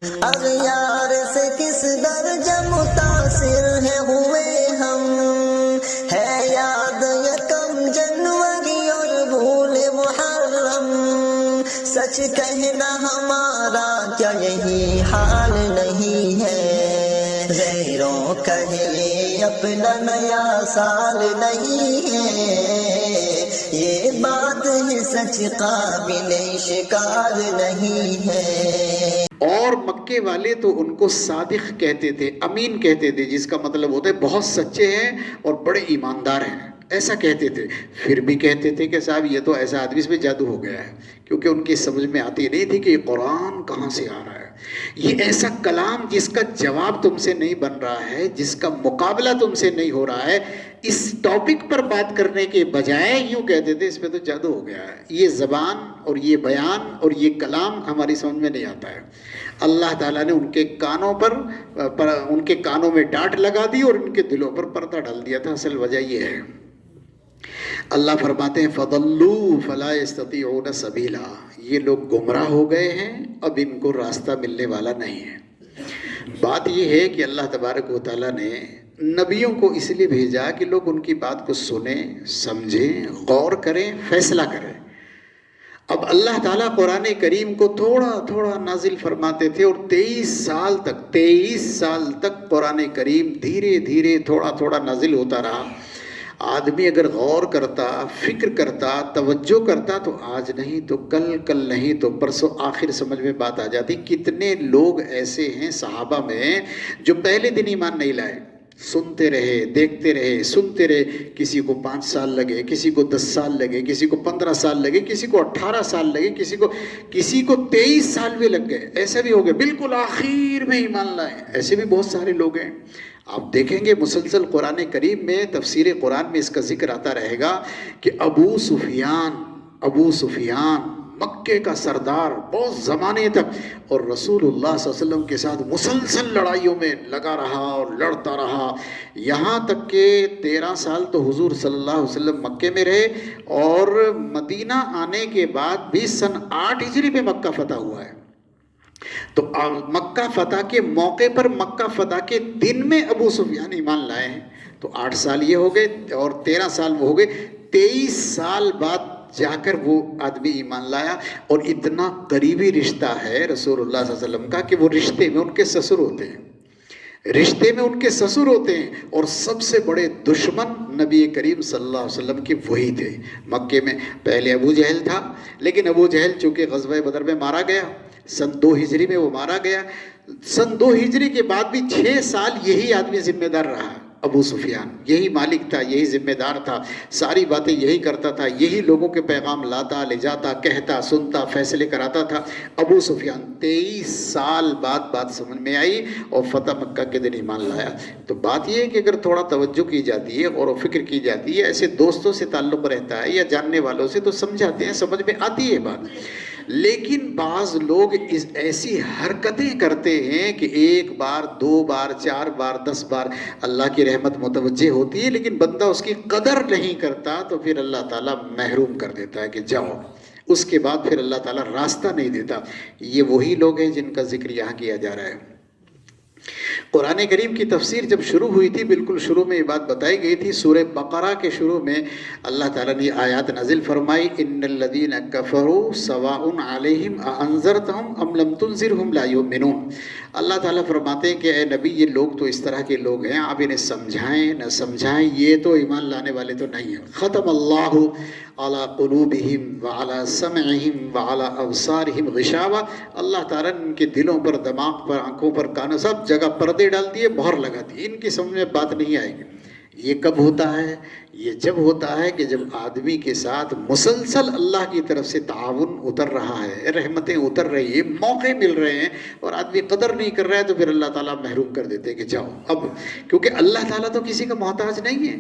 اغیار سے کس درجہ متاثر ہے ہوئے ہم، ہے یاد یکم جنوری اور بھول محرم، سچ کہنا ہمارا کیا یہی حال نہیں ہے، غیروں کا یہ اپنا نیا سال نہیں ہے، یہ بات ہے سچ قابل شکار نہیں ہے۔ اور مکے والے تو ان کو صادق کہتے تھے، امین کہتے تھے، جس کا مطلب ہوتا ہے بہت سچے ہیں اور بڑے ایماندار ہیں، ایسا کہتے تھے۔ پھر بھی کہتے تھے کہ صاحب یہ تو ایسا آدمی اس میں جادو ہو گیا ہے، کیونکہ ان کی سمجھ میں آتی نہیں تھی کہ یہ قرآن کہاں سے آ رہا ہے، یہ ایسا کلام جس کا جواب تم سے نہیں بن رہا ہے، جس کا مقابلہ تم سے نہیں ہو رہا ہے، اس ٹاپک پر بات کرنے کے بجائے یوں کہتے تھے اس میں تو جادو ہو گیا ہے، یہ زبان اور یہ بیان اور یہ کلام ہماری سمجھ میں نہیں آتا ہے۔ اللہ تعالیٰ نے ان کے کانوں پر ان کے کانوں میں ڈانٹ لگا دی اور ان کے دلوں پر پردہ ڈال دیا تھا۔ اصل وجہ یہ ہے، اللہ فرماتے ہیں فَضَلُّوا فَلَا يَسْتَطِيعُونَ سَبِيلًا، یہ لوگ گمراہ ہو گئے ہیں، اب ان کو راستہ ملنے والا نہیں ہے۔ بات یہ ہے کہ اللہ تبارک و تعالیٰ نے نبیوں کو اس لیے بھیجا کہ لوگ ان کی بات کو سنیں، سمجھیں، غور کریں، فیصلہ کریں۔ اب اللہ تعالیٰ قرآن کریم کو تھوڑا تھوڑا نازل فرماتے تھے، اور 23 سال تک قرآن کریم دھیرے دھیرے تھوڑا تھوڑا نازل ہوتا رہا۔ آدمی اگر غور کرتا، فکر کرتا، توجہ کرتا تو آج نہیں تو کل، کل نہیں تو پرسوں، آخر سمجھ میں بات آ جاتی۔ کتنے لوگ ایسے ہیں صحابہ میں جو پہلے دن ایمان نہیں لائے، سنتے رہے، دیکھتے رہے، سنتے رہے، کسی کو 5 سال لگے، کسی کو 10 سال لگے، کسی کو 15 سال لگے، کسی کو 18 سال لگے، کسی کو 23 سال بھی لگ گئے، ایسے بھی ہو گئے، بالکل آخر میں ایمان لائے، ایسے بھی بہت سارے لوگ ہیں۔ آپ دیکھیں گے مسلسل قرآن کریم میں، تفسیر قرآن میں اس کا ذکر آتا رہے گا کہ ابو سفیان مکے کا سردار بہت زمانے تک، اور رسول اللہ صلی اللہ علیہ وسلم کے ساتھ مسلسل لڑائیوں میں لگا رہا اور لڑتا رہا، یہاں تک کہ 13 سال تو حضور صلی اللہ علیہ وسلم مکے میں رہے، اور مدینہ آنے کے بعد بھی سن 8 ہجری میں مکہ فتح ہوا ہے۔ تو مکہ فتح کے موقع پر، مکہ فتح کے دن میں ابو سفیان ایمان لائے ہیں، تو 8 سال یہ ہو گئے اور 13 سال وہ ہو گئے، 23 سال بعد جا کر وہ آدمی ایمان لایا۔ اور اتنا قریبی رشتہ ہے رسول اللہ صلی اللہ علیہ وسلم کا کہ وہ رشتے میں ان کے سسر ہوتے ہیں، رشتے میں ان کے سسر ہوتے ہیں، اور سب سے بڑے دشمن نبی کریم صلی اللہ علیہ وسلم کے وہی تھے۔ مکے میں پہلے ابو جہل تھا، لیکن ابو جہل چونکہ غزوہ بدر میں مارا گیا، سن 2 ہجری میں وہ مارا گیا، سن 2 ہجری کے بعد بھی 6 سال یہی آدمی ذمہ دار رہا، ابو سفیان یہی مالک تھا، یہی ذمہ دار تھا، ساری باتیں یہی کرتا تھا، یہی لوگوں کے پیغام لاتا، لے جاتا، کہتا، سنتا، فیصلے کراتا تھا ابو سفیان۔ 23 سال بعد بات سمجھ میں آئی اور فتح مکہ کے دن ایمان لایا۔ تو بات یہ ہے کہ اگر تھوڑا توجہ کی جاتی ہے، غور و فکر کی جاتی ہے، ایسے دوستوں سے تعلق رہتا ہے یا جاننے والوں سے، تو سمجھاتے ہیں، سمجھ میں آتی ہے بات۔ لیکن بعض لوگ ایسی حرکتیں کرتے ہیں کہ 1 بار 2 بار 4 بار 10 بار اللہ کی رحمت متوجہ ہوتی ہے، لیکن بندہ اس کی قدر نہیں کرتا، تو پھر اللہ تعالیٰ محروم کر دیتا ہے کہ جاؤ، اس کے بعد پھر اللہ تعالیٰ راستہ نہیں دیتا۔ یہ وہی لوگ ہیں جن کا ذکر یہاں کیا جا رہا ہے۔ قرآن کریم کی تفسیر جب شروع ہوئی تھی، بالکل شروع میں یہ بات بتائی گئی تھی، سورہ بقرہ کے شروع میں اللہ تعالیٰ نے آیات نازل فرمائی، ان الذین کفروا سواء علیہم اانذرتہم ام لم تنذرہم لا یؤمنون۔ اللہ تعالیٰ فرماتے ہیں کہ اے نبی، یہ لوگ تو اس طرح کے لوگ ہیں، آپ انہیں سمجھائیں نہ سمجھائیں، یہ تو ایمان لانے والے تو نہیں ہیں۔ ختم اللہ علی قلوبہم وعلی سمعہم وعلی ابصارہم غشاوہ، اللہ تعالیٰ نے ان کے دلوں پر، دماغ پر، آنکھوں پر، کانوں، سب جگہ پردے ڈال دیے، مہر لگا دی، ان کی سمجھ میں بات نہیں آئے گی۔ یہ کب ہوتا ہے؟ یہ جب ہوتا ہے کہ جب آدمی کے ساتھ مسلسل اللہ کی طرف سے تعاون اتر رہا ہے، رحمتیں اتر رہی ہیں، موقع مل رہے ہیں، اور آدمی قدر نہیں کر رہا ہے، تو پھر اللہ تعالیٰ محروم کر دیتے ہیں کہ جاؤ اب، کیونکہ اللہ تعالیٰ تو کسی کا محتاج نہیں ہے،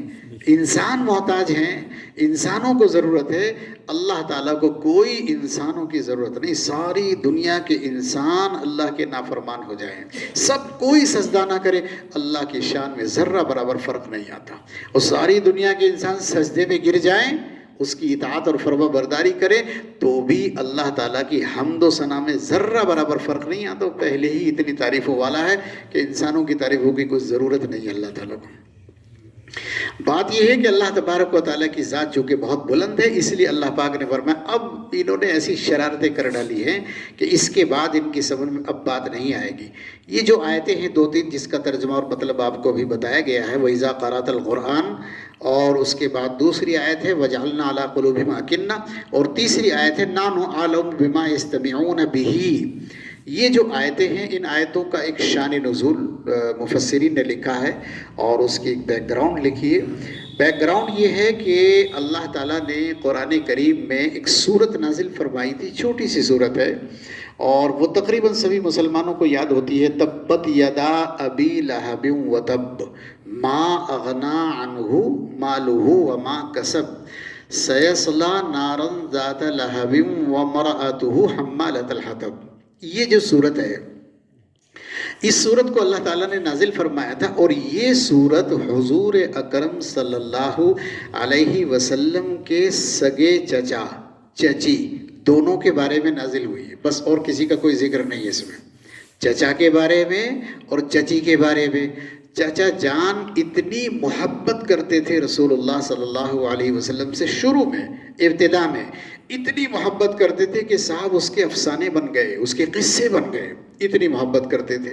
انسان محتاج ہیں، انسانوں کو ضرورت ہے، اللہ تعالیٰ کو کوئی انسانوں کی ضرورت نہیں۔ ساری دنیا کے انسان اللہ کے نافرمان ہو جائیں، سب کوئی سجدہ نہ کرے، اللہ کی شان میں ذرہ برابر فرق نہیں آتا، اور ساری دنیا کے انسان سجدے میں گر جائیں، اس کی اطاعت اور فرما برداری کریں تو بھی اللہ تعالیٰ کی حمد و ثنا میں ذرہ برابر فرق نہیں آتا. تو پہلے ہی اتنی تعریفوں والا ہے کہ انسانوں کی تعریفوں کی کوئی ضرورت نہیں ہے اللہ تعالیٰ کو. بات یہ ہے کہ اللہ تبارک و تعالیٰ کی ذات چونکہ بہت بلند ہے، اس لیے اللہ پاک نے فرمایا اب انہوں نے ایسی شرارتیں کر ڈالی ہیں کہ اس کے بعد ان کی سمجھ میں اب بات نہیں آئے گی. یہ جو آیتیں ہیں 2-3 جس کا ترجمہ اور مطلب آپ کو بھی بتایا گیا ہے، وَإِذَا قَرَأْتَ الْقُرْآنَ، اور اس کے بعد دوسری آیت ہے وَجَعَلْنَا عَلَىٰ قُلُوبِهِمْ أَكِنَّةً، اور تیسری آیت ہے نَحْنُ أَعْلَمُ بِمَا يَسْتَمِعُونَ بِهِ. یہ جو آیتیں ہیں ان آیتوں کا ایک شان نزول مفسرین نے لکھا ہے اور اس کی ایک بیک گراؤنڈ لکھی ہے. بیک گراؤنڈ یہ ہے کہ اللہ تعالیٰ نے قرآن کریم میں ایک سورت نازل فرمائی تھی، چھوٹی سی سورت ہے اور وہ تقریباً سبھی مسلمانوں کو یاد ہوتی ہے. تبت یدا ابی لہب وتب ما اغنا عنہ مالہ وما کسب سیصلی نارا ذات لہب وامرأتہ حمالۃ الحطب. یہ جو صورت ہے اس صورت کو اللہ تعالیٰ نے نازل فرمایا تھا اور یہ صورت حضور اکرم صلی اللہ علیہ وسلم کے سگے چچا چچی دونوں کے بارے میں نازل ہوئی ہے. بس اور کسی کا کوئی ذکر نہیں ہے اس میں. چچا کے بارے میں اور چچی کے بارے میں. چچا جان اتنی محبت کرتے تھے رسول اللہ صلی اللہ علیہ وسلم سے، شروع میں ابتدا میں اتنی محبت کرتے تھے کہ صاحب اس کے افسانے بن گئے، اس کے قصے بن گئے، اتنی محبت کرتے تھے.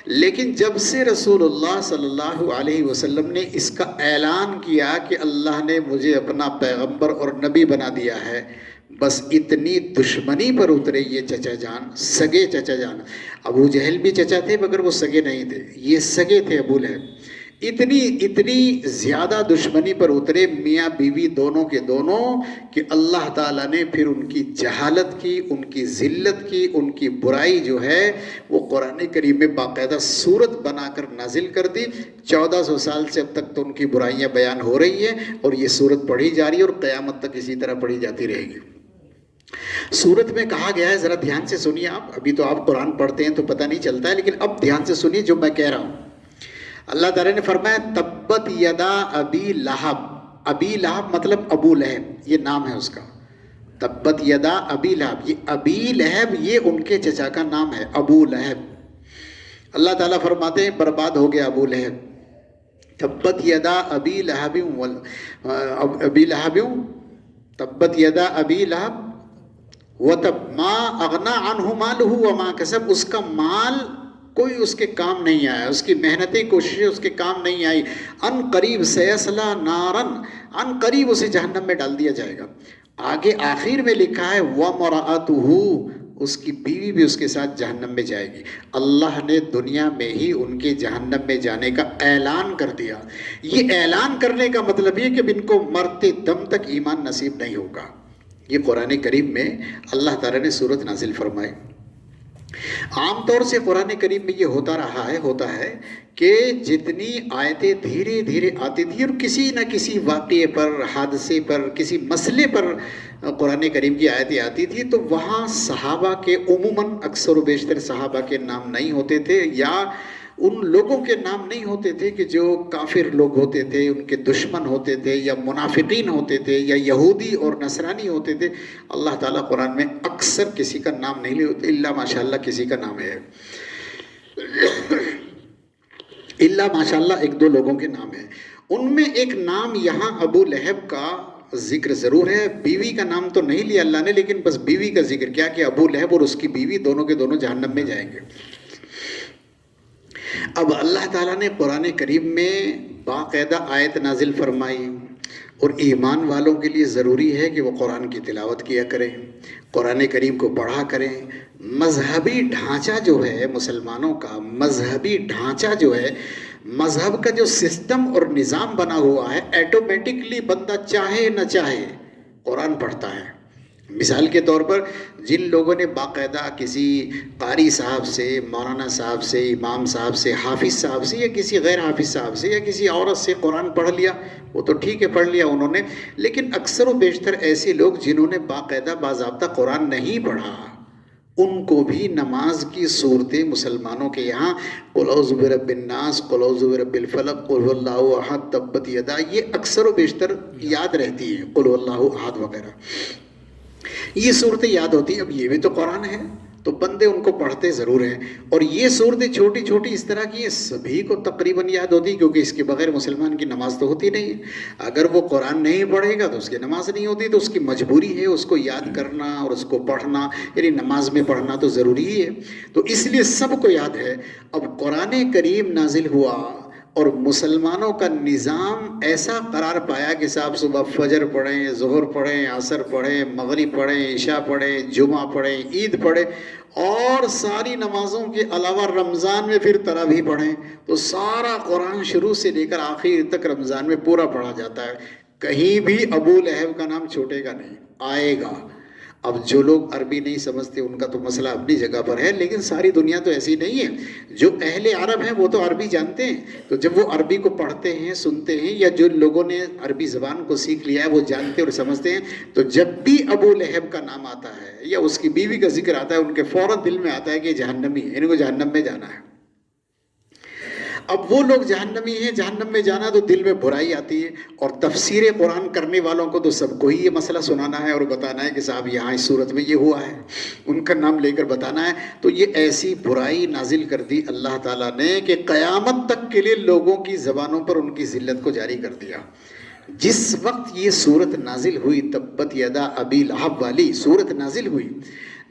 لیکن جب سے رسول اللہ صلی اللہ علیہ وسلم نے اس کا اعلان کیا کہ اللہ نے مجھے اپنا پیغمبر اور نبی بنا دیا ہے، بس اتنی دشمنی پر اترے یہ چچا جان، سگے چچا جان. ابو جہل بھی چچا تھے مگر وہ سگے نہیں تھے، یہ سگے تھے ابو لہب. اتنی زیادہ دشمنی پر اترے میاں بیوی دونوں کے دونوں کہ اللہ تعالیٰ نے پھر ان کی جہالت کی، ان کی ذلت کی، ان کی برائی جو ہے وہ قرآن کریم میں باقاعدہ صورت بنا کر نازل کر دی. 1400 سال سے اب تک تو ان کی برائیاں بیان ہو رہی ہیں اور یہ صورت پڑھی جا رہی ہے اور قیامت تک اسی طرح پڑھی جاتی رہے گی. سورت میں کہا گیا ہے، ذرا دھیان سے سنیے آپ. ابھی تو آپ قرآن پڑھتے ہیں تو پتہ نہیں چلتا ہے، لیکن اب دھیان سے سنیے جو میں کہہ رہا ہوں. اللہ تعالیٰ نے فرمایا تبت یدا ابی لہب. ابی لہب مطلب ابو لہب، یہ نام ہے اس کا. تبت یدا ابی لہب، یہ ابی لہب یہ ان کے چچا کا نام ہے، ابو لہب. اللہ تعالیٰ فرماتے ہیں برباد ہو گیا ابو لہب. تبت یدا ابی لہب ابی لہب تبت یدا ابی لہب وتب ما اغنا عنہ مالہ وما کسب. اس کا مال کوئی اس کے کام نہیں آیا، اس کی محنتیں کوششیں اس کے کام نہیں آئی. ان قریب سیصلی نارن، ان قریب اسے جہنم میں ڈال دیا جائے گا. آگے آخر میں لکھا ہے وامرأتہ، اس کی بیوی بھی اس کے ساتھ جہنم میں جائے گی. اللہ نے دنیا میں ہی ان کے جہنم میں جانے کا اعلان کر دیا. یہ اعلان کرنے کا مطلب یہ کہ ان کو مرتے دم تک ایمان نصیب نہیں ہوگا. یہ قرآن کریم میں اللہ تعالیٰ نے صورت نازل فرمائی. عام طور سے قرآن کریم میں یہ ہوتا ہے کہ جتنی آیتیں دھیرے دھیرے آتی تھی اور کسی نہ کسی واقعے پر، حادثے پر، کسی مسئلے پر قرآن کریم کی آیتیں آتی تھی تو وہاں صحابہ کے عموماً اکثر و بیشتر صحابہ کے نام نہیں ہوتے تھے، یا ان لوگوں کے نام نہیں ہوتے تھے کہ جو کافر لوگ ہوتے تھے، ان کے دشمن ہوتے تھے، یا منافقین ہوتے تھے، یا یہودی اور نصرانی ہوتے تھے. اللہ تعالیٰ قرآن میں اکثر کسی کا نام نہیں لیتے، اللہ ماشاء اللہ کسی کا نام ہے، اللہ ماشاء اللہ 1-2 لوگوں کے نام ہیں. ان میں ایک نام یہاں ابو لہب کا ذکر ضرور ہے. بیوی کا نام تو نہیں لیا اللہ نے، لیکن بس بیوی کا ذکر کیا کہ ابو لہب اور اس کی بیوی دونوں کے دونوں جہنم میں جائیں گے. اب اللہ تعالیٰ نے قرآن کریم میں باقاعدہ آیت نازل فرمائی اور ایمان والوں کے لیے ضروری ہے کہ وہ قرآن کی تلاوت کیا کریں، قرآن کریم کو پڑھا کریں. مذہبی ڈھانچہ جو ہے مسلمانوں کا، مذہبی ڈھانچہ جو ہے، مذہب کا جو سسٹم اور نظام بنا ہوا ہے، ایٹومیٹکلی بندہ چاہے نہ چاہے قرآن پڑھتا ہے. مثال کے طور پر جن لوگوں نے باقاعدہ کسی قاری صاحب سے، مولانا صاحب سے، امام صاحب سے، حافظ صاحب سے، یا کسی غیر حافظ صاحب سے، یا کسی عورت سے قرآن پڑھ لیا، وہ تو ٹھیک ہے پڑھ لیا انہوں نے. لیکن اکثر و بیشتر ایسے لوگ جنہوں نے باقاعدہ باضابطہ قرآن نہیں پڑھا، ان کو بھی نماز کی صورتیں مسلمانوں کے یہاں قل اعوذ برب الناس، قل اعوذ برب الفلق، قل هو اللہ احد، تبت یدا، یہ اکثر و بیشتر یاد رہتی ہے، قل هو اللہ احد وغیرہ یہ صورتیں یاد ہوتی ہیں۔ اب یہ بھی تو قرآن ہے تو بندے ان کو پڑھتے ضرور ہیں، اور یہ صورتیں چھوٹی چھوٹی اس طرح کی ہیں سبھی کو تقریباً یاد ہوتی، کیونکہ اس کے بغیر مسلمان کی نماز تو ہوتی نہیں ہے۔ اگر وہ قرآن نہیں پڑھے گا تو اس کی نماز نہیں ہوتی، تو اس کی مجبوری ہے اس کو یاد کرنا اور اس کو پڑھنا، یعنی نماز میں پڑھنا تو ضروری ہی ہے، تو اس لیے سب کو یاد ہے۔ اب قرآن کریم نازل ہوا اور مسلمانوں کا نظام ایسا قرار پایا کہ صاحب صبح فجر پڑھیں، ظہر پڑھیں، عصر پڑھیں، مغرب پڑھیں، عشاء پڑھیں، جمعہ پڑھیں، عید پڑھیں، اور ساری نمازوں کے علاوہ رمضان میں پھر تراویح پڑھیں، تو سارا قرآن شروع سے لے کر آخر تک رمضان میں پورا پڑھا جاتا ہے۔ کہیں بھی ابو لہب کا نام چھوٹے گا نہیں، آئے گا۔ اب جو لوگ عربی نہیں سمجھتے ان کا تو مسئلہ اپنی جگہ پر ہے، لیکن ساری دنیا تو ایسی نہیں ہے۔ جو اہل عرب ہیں وہ تو عربی جانتے ہیں، تو جب وہ عربی کو پڑھتے ہیں، سنتے ہیں، یا جو لوگوں نے عربی زبان کو سیکھ لیا ہے وہ جانتے اور سمجھتے ہیں، تو جب بھی ابو لہب کا نام آتا ہے یا اس کی بیوی کا ذکر آتا ہے ان کے فوراً دل میں آتا ہے کہ جہنمی ہے، ان کو جہنم میں جانا ہے۔ اب وہ لوگ جہنمی ہیں، جہنم میں جانا تو دل میں برائی آتی ہے، اور تفسیر قرآن کرنے والوں کو تو سب کو ہی یہ مسئلہ سنانا ہے اور بتانا ہے کہ صاحب یہاں اس صورت میں یہ ہوا ہے، ان کا نام لے کر بتانا ہے۔ تو یہ ایسی برائی نازل کر دی اللہ تعالیٰ نے کہ قیامت تک کے لیے لوگوں کی زبانوں پر ان کی ذلت کو جاری کر دیا۔ جس وقت یہ صورت نازل ہوئی، تبت یدا ابی لہب والی صورت نازل ہوئی،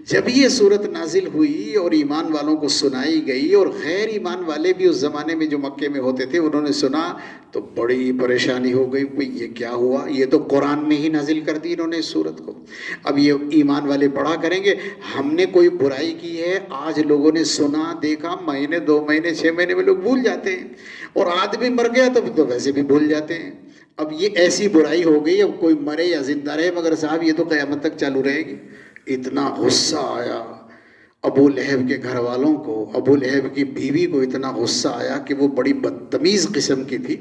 جب یہ صورت نازل ہوئی اور ایمان والوں کو سنائی گئی، اور غیر ایمان والے بھی اس زمانے میں جو مکے میں ہوتے تھے انہوں نے سنا تو بڑی پریشانی ہو گئی، یہ کیا ہوا؟ یہ تو قرآن میں ہی نازل کر دی انہوں نے اس صورت کو۔ اب یہ ایمان والے پڑھا کریں گے ہم نے کوئی برائی کی ہے، آج لوگوں نے سنا دیکھا، مہینے 2 مہینے 6 مہینے میں لوگ بھول جاتے ہیں، اور آدمی مر گیا تو ویسے بھی بھول جاتے ہیں۔ اب یہ ایسی برائی ہو گئی، اب کوئی مرے یا زندہ رہے مگر صاحب یہ تو قیامت تک چالو رہے گی۔ اتنا غصہ آیا ابو لہب کے گھر والوں کو، ابو لہب کی بیوی کو اتنا غصہ آیا کہ وہ بڑی بدتمیز قسم کی تھی،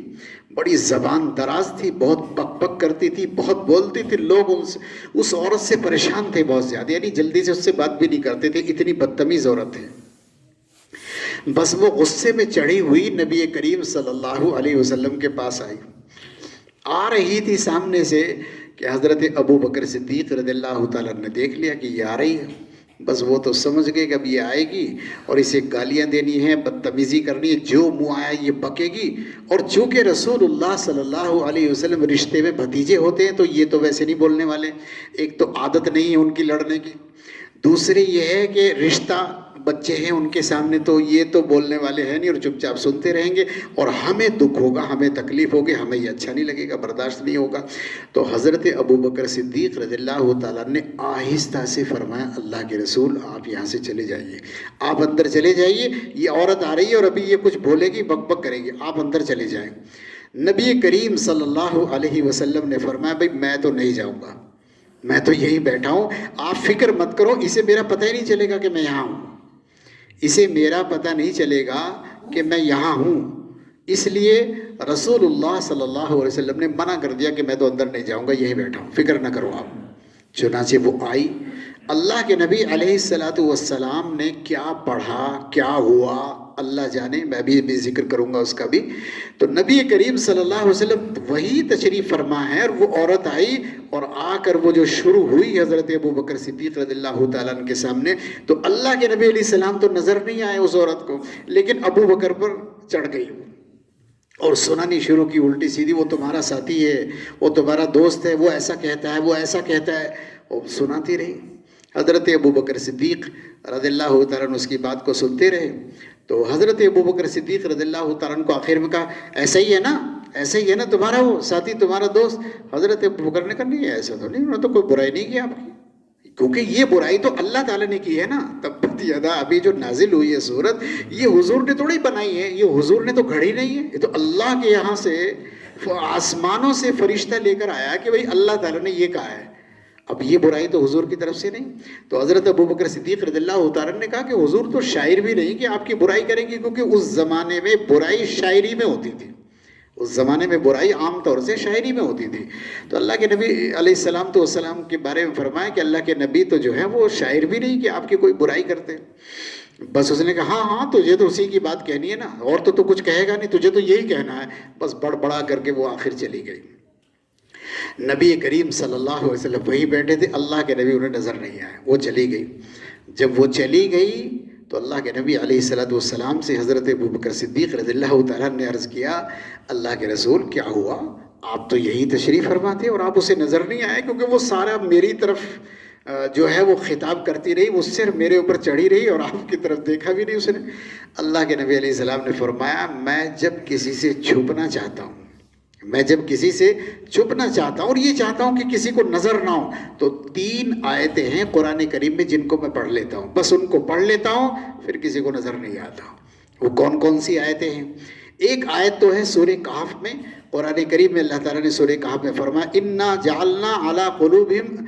بڑی زبان دراز تھی، بہت بک بک کرتی تھی، بہت بولتی تھی، لوگ اس عورت سے پریشان تھے بہت زیادہ، یعنی جلدی سے اس سے بات بھی نہیں کرتے تھے، اتنی بدتمیز عورت ہے۔ بس وہ غصے میں چڑھی ہوئی نبی کریم صلی اللہ علیہ وسلم کے پاس آئی، آ رہی تھی سامنے سے کہ حضرت ابو بکر صدیق رضی اللہ تعالیٰ نے دیکھ لیا کہ یہ آ رہی ہے، بس وہ تو سمجھ گئے کہ اب یہ آئے گی اور اسے گالیاں دینی ہیں، بدتمیزی کرنی ہے، جو منہ آیا یہ بکے گی، اور چونکہ رسول اللہ صلی اللہ علیہ وسلم رشتے میں بھتیجے ہوتے ہیں تو یہ تو ویسے نہیں بولنے والے، ایک تو عادت نہیں ہے ان کی لڑنے کی، دوسری یہ ہے کہ رشتہ بچے ہیں ان کے سامنے تو یہ تو بولنے والے ہیں نہیں اور چپ چاپ سنتے رہیں گے، اور ہمیں دکھ ہوگا، ہمیں تکلیف ہوگی، ہمیں یہ اچھا نہیں لگے گا، برداشت نہیں ہوگا۔ تو حضرت ابو بکر صدیق رضی اللہ تعالیٰ نے آہستہ سے فرمایا اللہ کے رسول آپ یہاں سے چلے جائیے، آپ اندر چلے جائیے، یہ عورت آ رہی ہے اور ابھی یہ کچھ بولے گی، بک بک کرے گی، آپ اندر چلے جائیں۔ نبی کریم صلی اللہ علیہ وسلم نے فرمایا بھائی میں تو نہیں جاؤں گا، میں تو یہیں بیٹھا ہوں، آپ فکر مت کرو، اسے میرا پتہ ہی نہیں چلے گا کہ میں یہاں ہوں، اسے میرا پتہ نہیں چلے گا کہ میں یہاں ہوں، اس لیے رسول اللہ صلی اللہ علیہ وسلم نے منع کر دیا کہ میں تو اندر نہیں جاؤں گا، یہیں بیٹھا ہوں، فکر نہ کرو آپ۔ چنانچہ وہ آئی، اللہ کے نبی علیہ الصلاۃ والسلام نے کیا پڑھا، کیا ہوا اللہ جانے، میں بھی ذکر کروں گا اس کا بھی۔ تو نبی کریم صلی اللہ علیہ وسلم وہی تشریف فرما ہے، اور وہ عورت آئی اور آ کر وہ جو شروع ہوئی حضرت ابو بکر صدیق رضی اللہ تعالیٰ عنہ کے سامنے، تو اللہ کے نبی علیہ السلام تو نظر نہیں آئے اس عورت کو، لیکن ابو بکر پر چڑھ گئی اور سنانی شروع کی الٹی سیدھی، وہ تمہارا ساتھی ہے، وہ تمہارا دوست ہے، وہ ایسا کہتا ہے، وہ ایسا کہتا ہے، وہ سناتی رہی۔ حضرت ابو بکر صدیق رضی اللہ تعالیٰ عنہ اس کی بات کو سنتے رہے، تو حضرت ابو بکر صدیق رضی اللہ تعالیٰ عنہ کو آخر میں کہا ایسا ہی ہے نا، ایسا ہی ہے نا تمہارا وہ ساتھی، تمہارا دوست؟ حضرت ابو بکر نے کہا نہیں ایسا تو نہیں، انہوں نے تو کوئی برائی نہیں کی آپ کی، کیونکہ یہ برائی تو اللہ تعالیٰ نے کی ہے نا۔ تبت یدا ابھی جو نازل ہوئی ہے صورت، یہ حضور نے تھوڑی بنائی ہے، یہ حضور نے تو گھڑی نہیں ہے، یہ تو اللہ کے یہاں سے آسمانوں سے فرشتہ لے کر آیا کہ بھئی اللہ تعالیٰ نے یہ کہا ہے، اب یہ برائی تو حضور کی طرف سے نہیں۔ تو حضرت ابو بکر صدیق رضی اللہ تعالیٰ نے کہا کہ حضور تو شاعر بھی نہیں کہ آپ کی برائی کریں گے، کیونکہ اس زمانے میں برائی شاعری میں ہوتی تھی، اس زمانے میں برائی عام طور سے شاعری میں ہوتی تھی. تو اللہ کے نبی علیہ السلام کے بارے میں فرمایا کہ اللہ کے نبی تو جو ہے وہ شاعر بھی نہیں کہ آپ کی کوئی برائی کرتے. بس اس نے کہا ہاں تجھے تو اسی کی بات کہنی ہے نا, اور تو کچھ کہے گا نہیں, تجھے تو یہی کہنا ہے. بس بڑا کر کے وہ آخر چلی گئی. نبی کریم صلی اللہ علیہ وسلم وہی بیٹھے تھے, اللہ کے نبی انہیں نظر نہیں آئے, وہ چلی گئی. جب وہ چلی گئی تو اللہ کے نبی علیہ السلام سے حضرت ابوبکر صدیق رضی اللہ تعالیٰ نے عرض کیا, اللہ کے رسول کیا ہوا, آپ تو یہی تشریف فرما تھے اور آپ اسے نظر نہیں آئے, کیونکہ وہ سارا میری طرف جو ہے وہ خطاب کرتی رہی, وہ صرف میرے اوپر چڑھی رہی اور آپ کی طرف دیکھا بھی نہیں اس نے. اللہ کے نبی علیہ السلام نے فرمایا, میں جب کسی سے چھپنا چاہتا ہوں, میں جب کسی سے چھپنا چاہتا ہوں اور یہ چاہتا ہوں کہ کسی کو نظر نہ ہو, تو 3 آیتیں ہیں قرآن کریم میں جن کو میں پڑھ لیتا ہوں, بس ان کو پڑھ لیتا ہوں, پھر کسی کو نظر نہیں آتا. وہ کون کون سی آیتیں ہیں؟ ایک آیت تو ہے سورہ کہف میں. قرآن کریم میں اللہ تعالیٰ نے سورہ کہف میں فرمایا انا جعلنا علی قلوبہم,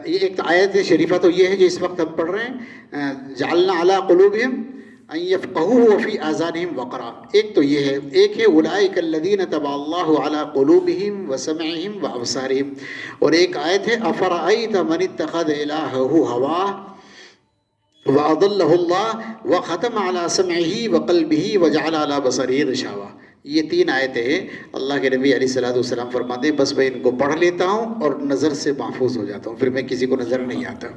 یہ ایک آیت شریفہ تو یہ ہے جو اس وقت ہم پڑھ رہے ہیں, جعلنا علی قلوبہم ان یفقہوہ وفی آذانہم وقرا. ایک تو یہ ہے, ایک ہے اولئک الذین طبع اللہ علی قلوبہم وسمعہم وابصارہم, اور ایک آیت ہے افرأیت من اتخذ الہہ ہواہ وأضلہ اللہ وختم علی سمعہ وقلبہ وجعل علی بصرہ غشاوہ. یہ 3 آیتیں ہیں. اللہ کے نبی علیہ السلام فرماتے ہیں بس میں ان کو پڑھ لیتا ہوں اور نظر سے محفوظ ہو جاتا ہوں, پھر میں کسی کو نظر نہیں آتا.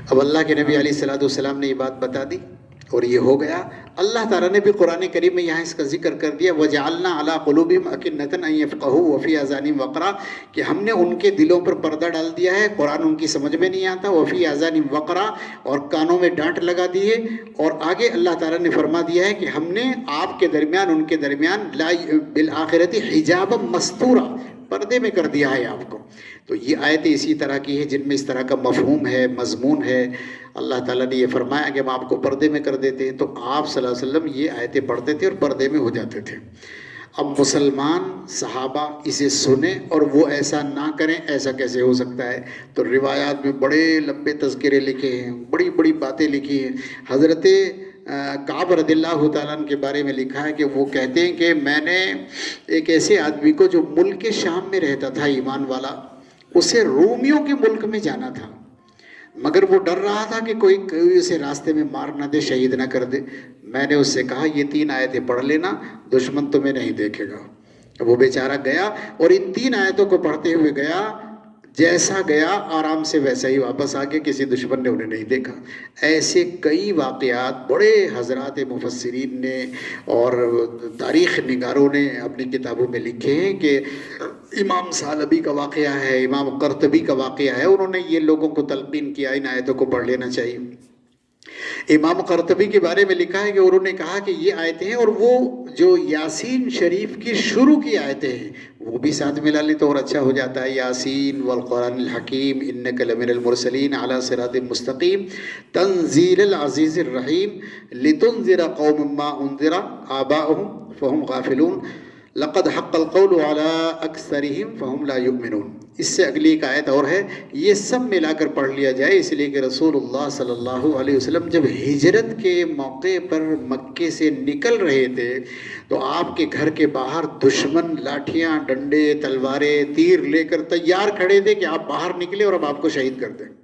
اب اللہ کے نبی علیہ السلام نے یہ بات بتا دی اور یہ ہو گیا. اللہ تعالیٰ نے بھی قرآن کریم میں یہاں اس کا ذکر کر دیا وَجَعَلْنَا عَلَىٰ قُلُوبِهِمْ أَكِنَّةً أَن يَفْقَهُوا وَفِي آذَانِهِمْ وَقْرًا, کہ ہم نے ان کے دلوں پر پردہ ڈال دیا ہے, قرآن ان کی سمجھ میں نہیں آتا. وَفِي آذَانِهِمْ وَقْرًا, اور کانوں میں ڈانٹ لگا دی ہے. اور آگے اللہ تعالیٰ نے فرما دیا ہے کہ ہم نے آپ کے درمیان ان کے درمیان بِالْآخِرَةِ حِجَابًا مَسْتُورًا, پردے میں کر دیا ہے آپ کو. تو یہ آیتیں اسی طرح کی ہیں جن میں اس طرح کا مفہوم ہے, مضمون ہے. اللہ تعالیٰ نے یہ فرمایا کہ ہم آپ کو پردے میں کر دیتے ہیں, تو آپ صلی اللہ علیہ وسلم یہ آیتیں پڑھتے تھے اور پردے میں ہو جاتے تھے. اب مسلمان صحابہ اسے سنیں اور وہ ایسا نہ کریں, ایسا کیسے ہو سکتا ہے؟ تو روایات میں بڑے لمبے تذکرے لکھے ہیں, بڑی بڑی باتیں لکھی ہیں. حضرت کعب رضی اللہ تعالیٰ عنہ کے بارے میں لکھا ہے کہ وہ کہتے ہیں کہ میں نے ایک ایسے آدمی کو جو ملک شام میں رہتا تھا, ایمان والا, اسے رومیوں کے ملک میں جانا تھا, مگر وہ ڈر رہا تھا کہ کوئی اسے راستے میں مار نہ دے, شہید نہ کر دے. میں نے اس سے کہا یہ 3 آیتیں پڑھ لینا, دشمن تمہیں نہیں دیکھے گا. وہ بیچارہ گیا اور ان 3 آیتوں کو پڑھتے ہوئے گیا, جیسا گیا آرام سے ویسا ہی واپس آ کے, کسی دشمن نے انہیں نہیں دیکھا. ایسے کئی واقعات بڑے حضرات مفسرین نے اور تاریخ نگاروں نے اپنی کتابوں میں لکھے ہیں کہ امام ثعلبی کا واقعہ ہے, امام قرطبی کا واقعہ ہے, انہوں نے یہ لوگوں کو تلقین کیا ان آیتوں کو پڑھ لینا چاہیے. امام قرطبی کے بارے میں لکھا ہے کہ انہوں نے کہا کہ یہ آیتیں ہیں, اور وہ جو یاسین شریف کی شروع کی آیتیں ہیں وہ بھی ساتھ ملا لیں تو اور اچھا ہو جاتا ہے. یاسین والقرآن الحکیم انک لمن المرسلین علی صراط مستقیم تنزیل العزیز الرحیم لتنذر قوم ما انذر آباؤہم فہم غافلون لقد حق القول على اکثرہم فہم لا یؤمنون. اس سے اگلی ایک آیت اور ہے, یہ سب ملا کر پڑھ لیا جائے, اس لیے کہ رسول اللہ صلی اللہ علیہ وسلم جب ہجرت کے موقع پر مکے سے نکل رہے تھے تو آپ کے گھر کے باہر دشمن لاٹھیاں, ڈنڈے, تلواریں, تیر لے کر تیار کھڑے تھے کہ آپ باہر نکلے اور اب آپ کو شہید کر دیں.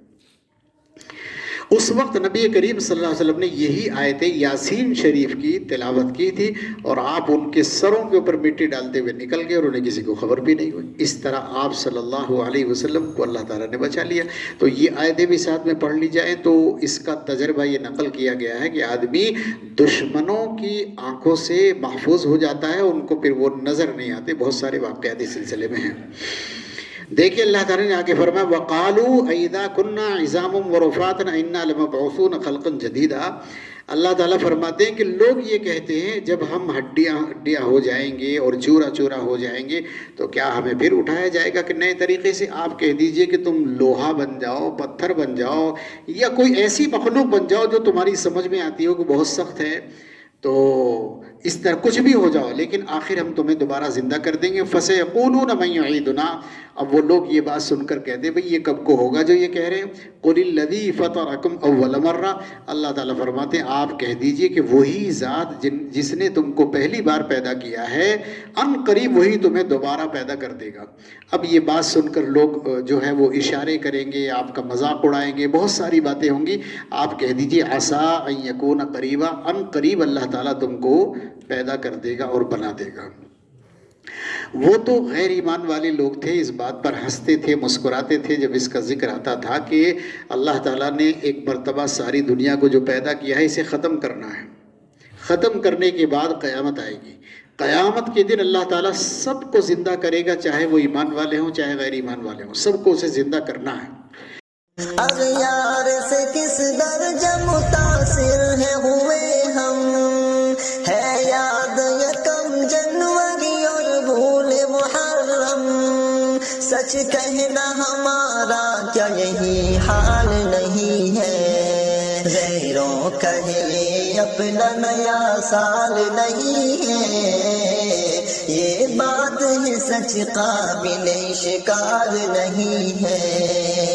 اس وقت نبی کریم صلی اللہ علیہ وسلم نے یہی آیتیں یاسین شریف کی تلاوت کی تھی, اور آپ ان کے سروں کے اوپر مٹی ڈالتے ہوئے نکل گئے اور انہیں کسی کو خبر بھی نہیں ہوئی. اس طرح آپ صلی اللہ علیہ وسلم کو اللہ تعالیٰ نے بچا لیا. تو یہ آیتیں بھی ساتھ میں پڑھ لی جائیں تو اس کا تجربہ یہ نقل کیا گیا ہے کہ آدمی دشمنوں کی آنکھوں سے محفوظ ہو جاتا ہے, ان کو پھر وہ نظر نہیں آتے. بہت سارے واقعات اس سلسلے میں ہیں. دیکھیے اللہ تعالیٰ نے آگے فرمایا وَقَالُوا اَإِذَا كُنَّا عِظَامًا وَرُفَاتًا أَإِنَّا لَمَبْعُوثُونَ خَلْقًا جَدِيدًا. اللہ تعالیٰ فرماتے ہیں کہ لوگ یہ کہتے ہیں جب ہم ہڈیاں ہو جائیں گے اور چورا چورا ہو جائیں گے تو کیا ہمیں پھر اٹھایا جائے گا کہ نئے طریقے سے؟ آپ کہہ دیجئے کہ تم لوہا بن جاؤ, پتھر بن جاؤ, یا کوئی ایسی مخلوق بن جاؤ جو تمہاری سمجھ میں آتی ہو کہ بہت سخت ہے, تو اس طرح کچھ بھی ہو جاؤ, لیکن آخر ہم تمہیں دوبارہ زندہ کر دیں گے. فَسَيَقُولُونَ مَن يُعِيدُنَا, اب وہ لوگ یہ بات سن کر کہتے بھئی یہ کب کو ہوگا جو یہ کہہ رہے ہیں؟ قُلِ الَّذِي فَطَرَكُمْ أَوَّلَ مَرَّةٍ، اللہ تعالیٰ فرماتے ہیں آپ کہہ دیجئے کہ وہی ذات جس نے تم کو پہلی بار پیدا کیا ہے ان قریب وہی تمہیں دوبارہ پیدا کر دے گا۔ اب یہ بات سن کر لوگ جو ہے وہ اشارے کریں گے، آپ کا مذاق اڑائیں گے، بہت ساری باتیں ہوں گی۔ آپ کہہ دیجئے عسیٰ ان یکون قریبا، ان قریب اللہ تعالیٰ تم کو پیدا کر دے گا اور بنا دے گا۔ وہ تو غیر ایمان والے لوگ تھے، اس بات پر ہنستے تھے، مسکراتے تھے جب اس کا ذکر آتا تھا کہ اللہ تعالیٰ نے ایک مرتبہ ساری دنیا کو جو پیدا کیا ہے اسے ختم کرنا ہے، ختم کرنے کے بعد قیامت آئے گی، قیامت کے دن اللہ تعالیٰ سب کو زندہ کرے گا، چاہے وہ ایمان والے ہوں چاہے غیر ایمان والے ہوں، سب کو اسے زندہ کرنا ہے۔ اغیار سے کس درجہ متاثر ہے ہوئے ہم، ہے یاد یکم جنوری اور بھول محرم، سچ کہنا ہمارا کیا یہی حال نہیں ہے، غیروں کہے اپنا نیا سال نہیں ہے، یہ بات ہے سچ قابل شکار نہیں ہے۔